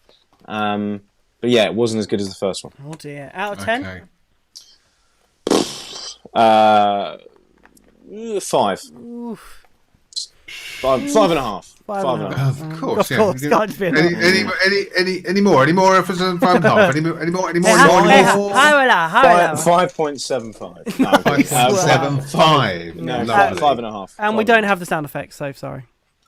But yeah, it wasn't as good as the first one. Oh dear. Out of 10? Okay. 5. Oof. 5.5. 5.5. Of course, Of course, can't be enough. Any more? Any more for 5.5? Any more? 5.75. No, 5.75. No, 5.5. And we don't have the sound effects, so sorry.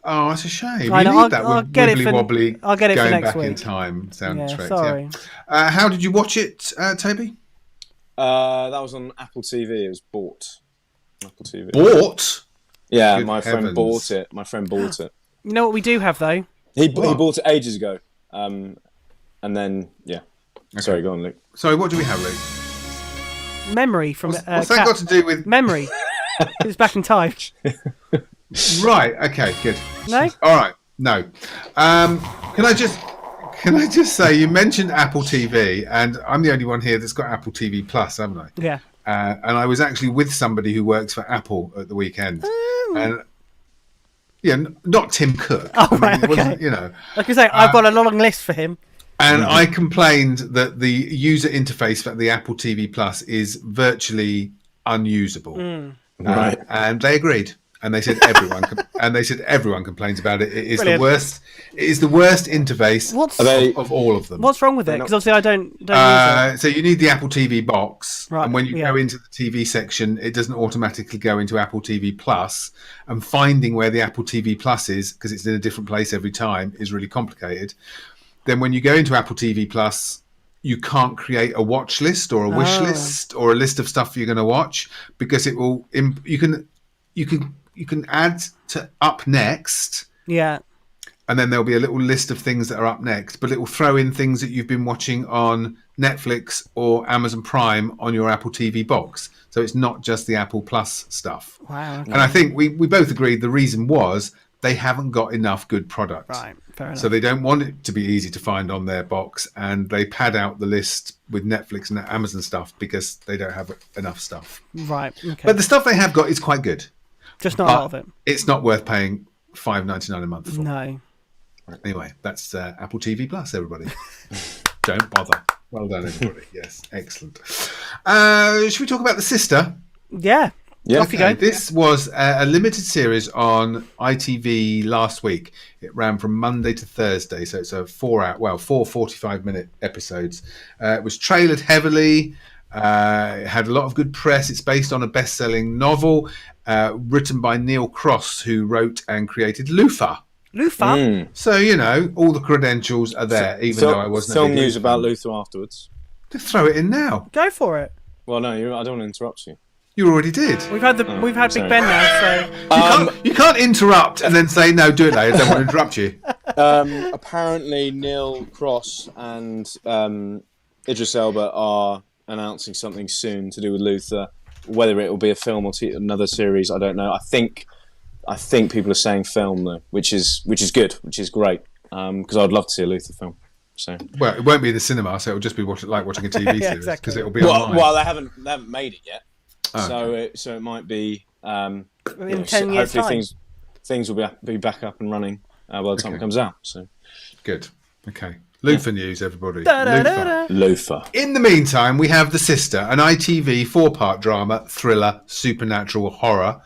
Oh, that's a shame. I You know, need that I'll get it wibbly for- wobbly I'll get it for going next back in week. time soundtrack. Sorry. Yeah. How did you watch it, Toby? That was on Apple TV. It was bought. Apple TV. Bought? Yeah, Good my friend heavens. bought it. You know what we do have, though? He bought it ages ago. And then, yeah. Okay. Sorry, go on, Luke. Sorry, what do we have, Luke? Memory from What's that got to do with... Memory. It's back in time. Right, okay, good. No? All right, no. Can I just say, you mentioned Apple TV, and I'm the only one here that's got Apple TV Plus, haven't I? Yeah. And I was actually with somebody who works for Apple at the weekend. And yeah, not Tim Cook. Oh, right, it wasn't, okay. Like I say, I've got a long list for him. And I complained that the user interface for the Apple TV Plus is virtually unusable. Right. And they agreed. And they said everyone complains about it. It is Brilliant. the worst. It is the worst interface of all of them. What's wrong with it? Because obviously I don't use it. So you need the Apple TV box, Right, and when you go into the TV section, it doesn't automatically go into Apple TV Plus. And finding where the Apple TV Plus is, because it's in a different place every time, is really complicated. Then when you go into Apple TV Plus, you can't create a watch list or a wish list or a list of stuff you're going to watch, because it will. You can add to up next. Yeah. And then there'll be a little list of things that are up next, but it will throw in things that you've been watching on Netflix or Amazon Prime on your Apple TV box. So it's not just the Apple Plus stuff. Wow. Okay. And I think we both agreed the reason was they haven't got enough good product. Right, fair enough. So they don't want it to be easy to find on their box, and they pad out the list with Netflix and Amazon stuff because they don't have enough stuff. Right, okay. But the stuff they have got is quite good. Just not a lot of it. It's not worth paying $5.99 a month for. No. Anyway, that's Apple TV Plus, everybody. Don't bother. Well done, everybody. Yes, excellent. Should we talk about The Sister? Yeah. Yeah. Off you go. This was a limited series on ITV last week. It ran from Monday to Thursday, so it's a 4 45-minute episodes. It was trailered heavily. It had a lot of good press. It's based on a best-selling novel written by Neil Cross, who wrote and created Luther. Luther? So, all the credentials are there, even though I wasn't... Film news about Luther afterwards. Just throw it in now. Go for it. Well, no, I don't want to interrupt you. You already did. We've had sorry. Big Ben now, so... You can't interrupt and then say, no, do it later. I don't want to interrupt you. Apparently, Neil Cross and Idris Elba are announcing something soon to do with Luther. Whether it will be a film or another series, I don't know. I think people are saying film though, which is good, which is great. Because I'd love to see a Luther film. So Well, it won't be in the cinema, so it'll just be like watching a TV series because exactly. it'll be online. well, they haven't made it yet, Okay. so it might be In 10 years' hopefully time. things will be back up and running by the time it comes out. So Good. Okay. Loofah news, everybody. Da-da-da-da. Loafer. In the meantime, we have The Sister, an ITV 4-part drama, thriller, supernatural horror,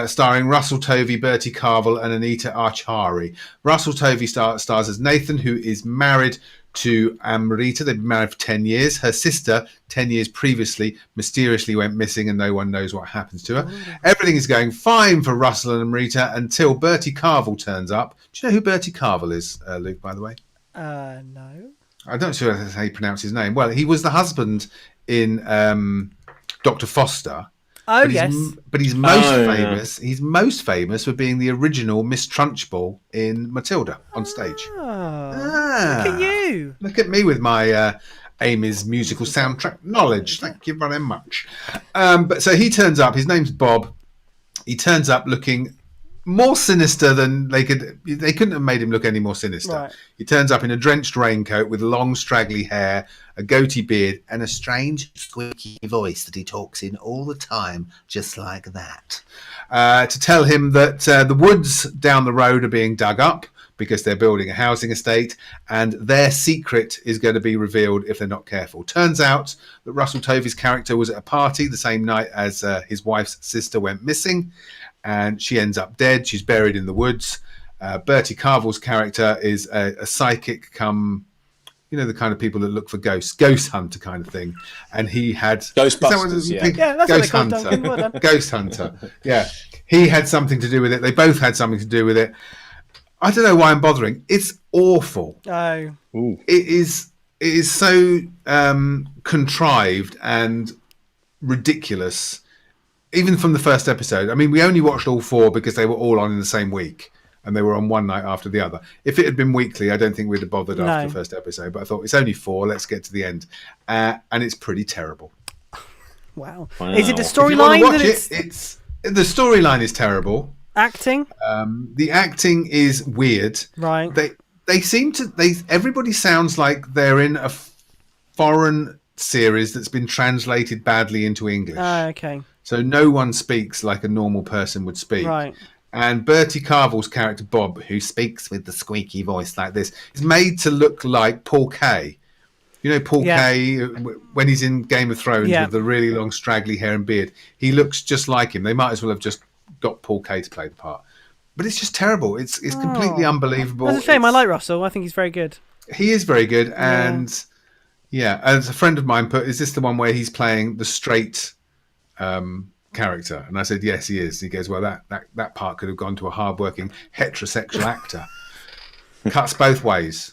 starring Russell Tovey, Bertie Carvel, and Anita Archari. Russell Tovey stars as Nathan, who is married to Amrita. They've been married for 10 years. Her sister, 10 years previously, mysteriously went missing, and no one knows what happens to her. Everything is going fine for Russell and Amrita until Bertie Carvel turns up. Do you know who Bertie Carvel is, Luke, by the way? No. I don't know how you pronounce his name. Well, he was the husband in Dr. Foster. Oh, But yes. he's most famous. He's most famous for being the original Miss Trunchbull in Matilda on stage. Look at you. Look at me with my Amy's musical soundtrack knowledge. Thank you very much. But so he turns up. His name's Bob. He turns up looking more sinister than they couldn't have made him look any more sinister. Right. He turns up in a drenched raincoat with long straggly hair, a goatee beard, and a strange squeaky voice that he talks in all the time, just like that. To tell him that the woods down the road are being dug up because they're building a housing estate, and their secret is going to be revealed if they're not careful. Turns out that Russell Tovey's character was at a party the same night as his wife's sister went missing, and she ends up dead. She's buried in the woods. Bertie Carvel's character is a psychic come, the kind of people that look for ghosts, ghost hunter kind of thing. And he had... Ghostbusters, yeah. Yeah, that's Ghost what they call hunter. Duncan. Well done. Ghost hunter, yeah. He had something to do with it. They both had something to do with it. I don't know why I'm bothering. It's awful. Oh. It is so contrived and ridiculous. Even from the first episode. I mean, we only watched all 4 because they were all on in the same week, and they were on one night after the other. If it had been weekly, I don't think we'd have bothered after the first episode. But I thought, it's only 4, let's get to the end. And it's pretty terrible. Wow. Wow. Is it the If you want storyline to watch that it's the storyline is terrible. acting? The acting is weird. Right. They seem to... Everybody sounds like they're in a foreign series that's been translated badly into English. Okay. So no one speaks like a normal person would speak. Right. And Bertie Carvel's character, Bob, who speaks with the squeaky voice like this, is made to look like Paul Kay. You know Paul Kay, when he's in Game of Thrones with the really long straggly hair and beard. He looks just like him. They might as well have just got Paul Kay to play the part. But it's just terrible. It's completely unbelievable. That's a shame. I like Russell. I think he's very good. He is very good. And, as a friend of mine put, is this the one where he's playing the straight... character? And I said yes, he is. He goes, well, that part could have gone to a hardworking heterosexual actor. Cuts both ways.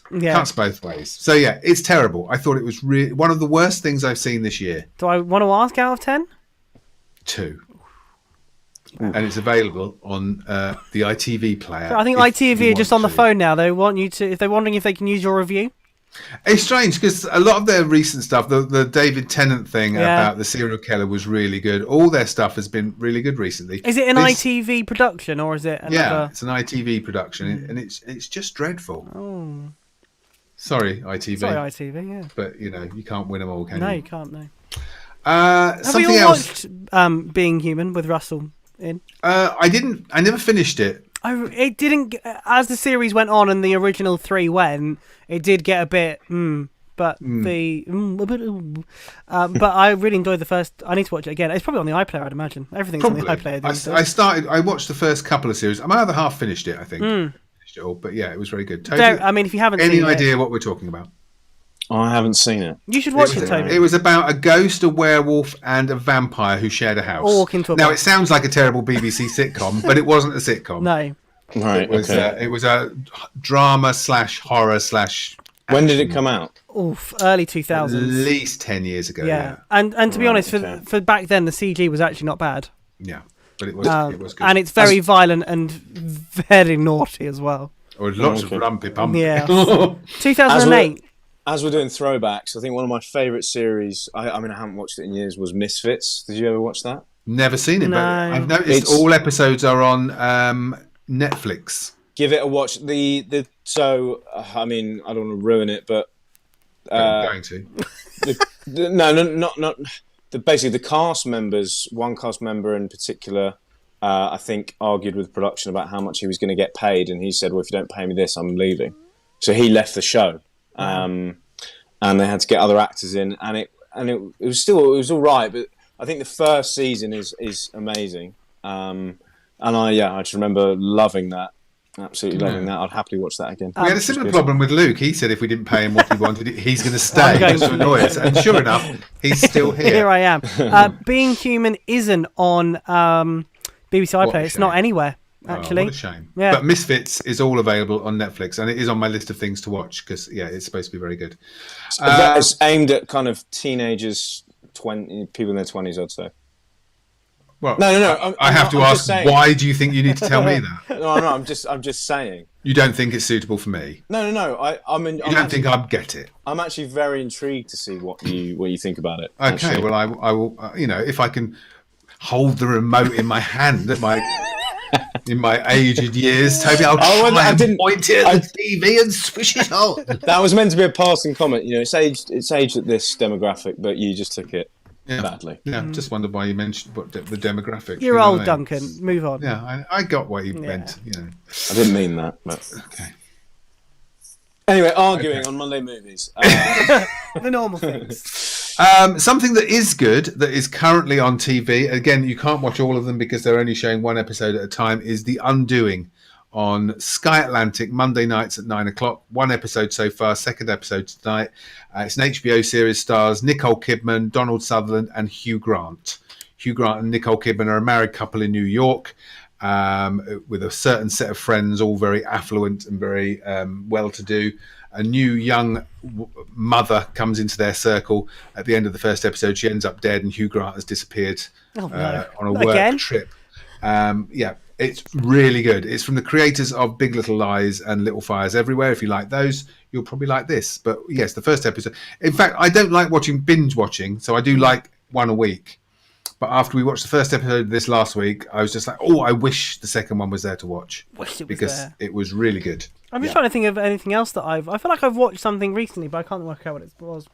So it's terrible. I thought it was really one of the worst things I've seen this year. Do I want to ask out of 10? 2. And it's available on the ITV player. I think ITV are just on the phone now. They want you to, if they're wondering if they can use your review. It's strange because a lot of their recent stuff, the David Tennant thing about the serial killer was really good. All their stuff has been really good recently. Is it an ITV production or is it another? Yeah, it's an ITV production, and it's just dreadful. Oh. Sorry, ITV. Sorry, ITV, yeah. But, you can't win them all, can you? No, you can't, no. Have we all watched Being Human with Russell in? I didn't. I never finished it. It didn't. As the series went on and the original 3 went, it did get a bit. But I really enjoyed the first. I need to watch it again. It's probably on the iPlayer, I'd imagine. Everything's on the iPlayer these days. I watched the first couple of series. My other half finished it, I think. Finished it all, but yeah, it was very good. Toby, I mean, if you haven't any seen idea what we're talking about? I haven't seen it. You should watch it, Toby. It was about a ghost, a werewolf, and a vampire who shared a house. All walk into a now, bar. it sounds like a terrible BBC sitcom, but it wasn't a sitcom. No. Right. It was a drama / horror / When did it come out? Oof, early 2000s. At least 10 years ago. Yeah. And to be honest, for back then, the CG was actually not bad. Yeah, but it was good. And it's very violent and very naughty as well. Or lots of rumpy pumpy. Yeah. 2008. As we're doing throwbacks, I think one of my favourite series, I haven't watched it in years, was Misfits. Did you ever watch that? Never seen it, No. but I've noticed all episodes are on Netflix. Give it a watch. The So, I mean, I don't want to ruin it, but I'm going to. not. Basically, the cast members, one cast member in particular, I think, argued with production about how much he was going to get paid, and he said, "Well, if you don't pay me this, I'm leaving." So he left the show, and they had to get other actors in, and it was all right, but I think the first season is amazing, and I just remember loving that. Absolutely loving that. I'd happily watch that again. We had a similar problem with Luke. He said if we didn't pay him what he wanted, he's going to stay just to annoy us. And sure enough, he's still here. Here I am. Being Human isn't on BBC iPlayer. It's not anywhere, actually. What a shame. Yeah. But Misfits is all available on Netflix, and it is on my list of things to watch because, it's supposed to be very good. It's aimed at kind of teenagers, people in their 20s, I'd say. Well, no. I have to ask, why do you think you need to tell me that? No. I'm just saying. You don't think it's suitable for me? No. You don't think I'd get it? I'm actually very intrigued to see what you think about it. Okay, actually. well, I will. If I can hold the remote in my hand at my in my aged years, Toby, I'll try and point it at the TV and swish it on. That was meant to be a passing comment. It's aged at this demographic, but you just took it. Yeah. Badly. Yeah, just wondered why you mentioned the demographic. You're old, Duncan. Move on. Yeah, I got what you meant. I didn't mean that. But... Okay. Anyway, arguing on Monday movies. The normal things. Something that is good, that is currently on TV, again, you can't watch all of them because they're only showing one episode at a time, is The Undoing on Sky Atlantic, Monday nights at 9:00. One episode so far, second episode tonight. It's an HBO series, stars Nicole Kidman, Donald Sutherland, and Hugh Grant. Hugh Grant and Nicole Kidman are a married couple in New York with a certain set of friends, all very affluent and very well-to-do. A new young mother comes into their circle. At the end of the first episode, she ends up dead, and Hugh Grant has disappeared on a work trip. It's really good. It's from the creators of Big Little Lies and Little Fires Everywhere. If you like those, you'll probably like this. But yes, the first episode. In fact, I don't like binge watching, so I do like one a week. But after we watched the first episode this last week, I was just like, I wish the second one was there to watch. It was really good. I'm just trying to think of anything else that I feel like I've watched something recently, but I can't work out what it was.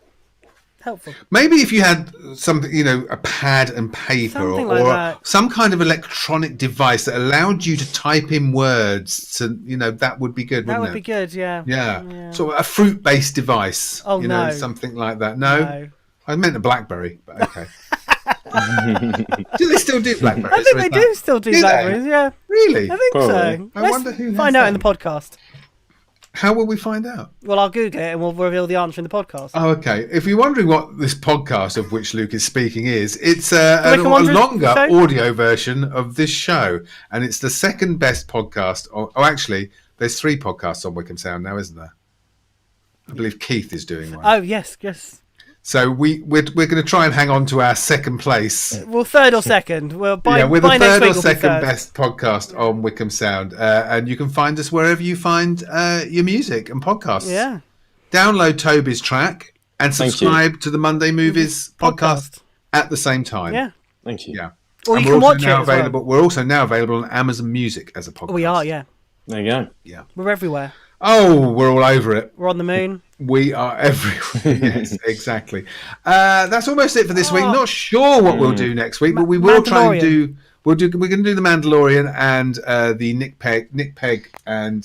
Helpful. Maybe if you had something, a pad and paper or some kind of electronic device that allowed you to type in words, that would be good. That would be good, yeah. Yeah. Sort of a fruit-based device. Oh, no. Something like that. No? I meant a BlackBerry, but okay. Do they still do BlackBerries? I think they do still do BlackBerries, yeah. Really? I think so. I wonder who has find out in them. the podcast. How will we find out? Well, I'll Google it and we'll reveal the answer in the podcast. Oh, okay. If you're wondering what this podcast of which Luke is speaking is, it's a longer audio version of this show. And it's the second best podcast. Actually, there's 3 podcasts on Wycombe Sound now, isn't there? I believe Keith is doing one. Oh, yes. So we're going to try and hang on to our second place. Well, third or second. Well, we're the third or second third. best podcast on Wycombe Sound, and you can find us wherever you find your music and podcasts. Yeah. Download Toby's track and subscribe to the Monday Movies podcast at the same time. Yeah. Thank you. Yeah. Or you can watch it as well. We're also now available on Amazon Music as a podcast. We are, yeah. There you go. Yeah. We're everywhere. Oh, we're all over it. We're on the moon. We are everywhere. Yes, exactly. That's almost it for this week. Not sure what we'll do next week, but we will try and do. We're going to do the Mandalorian and the Nick Pegg and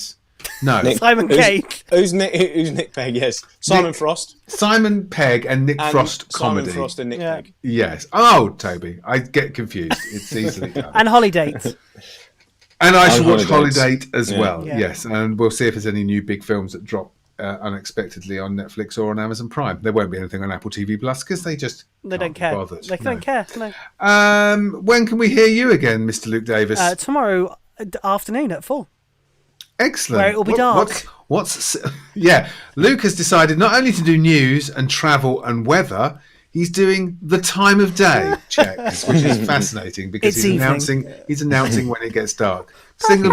Simon Cage. Who's Nick Pegg? Yes, Simon Frost. Simon Pegg and Nick Frost comedy. Simon Frost and Nick Pegg. Yes. Oh, Toby, I get confused. It's easily done. And Holiday. And I should watch Holiday as Yeah. well. Yeah. Yes, and we'll see if there's any new big films that drop unexpectedly on Netflix or on Amazon Prime. There won't be anything on Apple TV Plus because they don't care. Bothered. They don't care. No. When can we hear you again, Mr. Luke Davis? Tomorrow afternoon at 4. Excellent. Where it will be dark. Luke has decided not only to do news and travel and weather. He's doing the time of day checks, which is fascinating because he's announcing when it gets dark. Single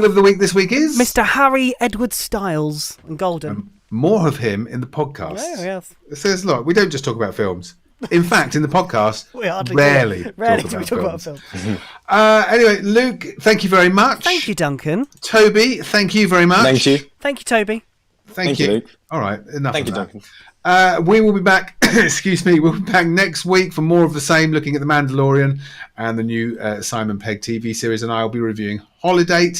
of the week this week is Mr. Harry Edward Styles and Golden. More of him in the podcast. Oh, yes. It says, look, we don't just talk about films. In fact, in the podcast, We hardly rarely do we talk about films. film. Anyway, Luke, thank you very much. Thank you, Duncan. Toby, thank you very much. Thank you. Thank you, Toby. Thank you. Luke. All right, enough Thank of you, that. Duncan. We will be back. Excuse me. We'll be back next week for more of the same, looking at The Mandalorian and the new Simon Pegg TV series, and I will be reviewing Holiday.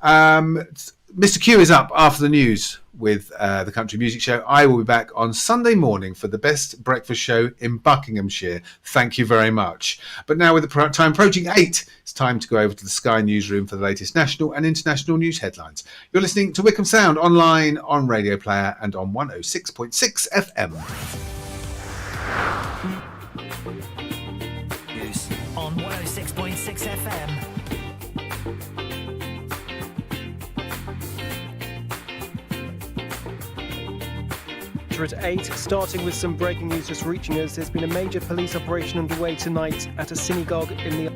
Mr. Q is up after the news with the Country Music Show. I will be back on Sunday morning for the best breakfast show in Buckinghamshire. Thank you very much. But now with the time approaching 8, it's time to go over to the Sky Newsroom for the latest national and international news headlines. You're listening to Wycombe Sound online, on Radio Player and on 106.6 FM. News on 106.6 FM. At 8, starting with some breaking news just reaching us. There's been a major police operation underway tonight at a synagogue in the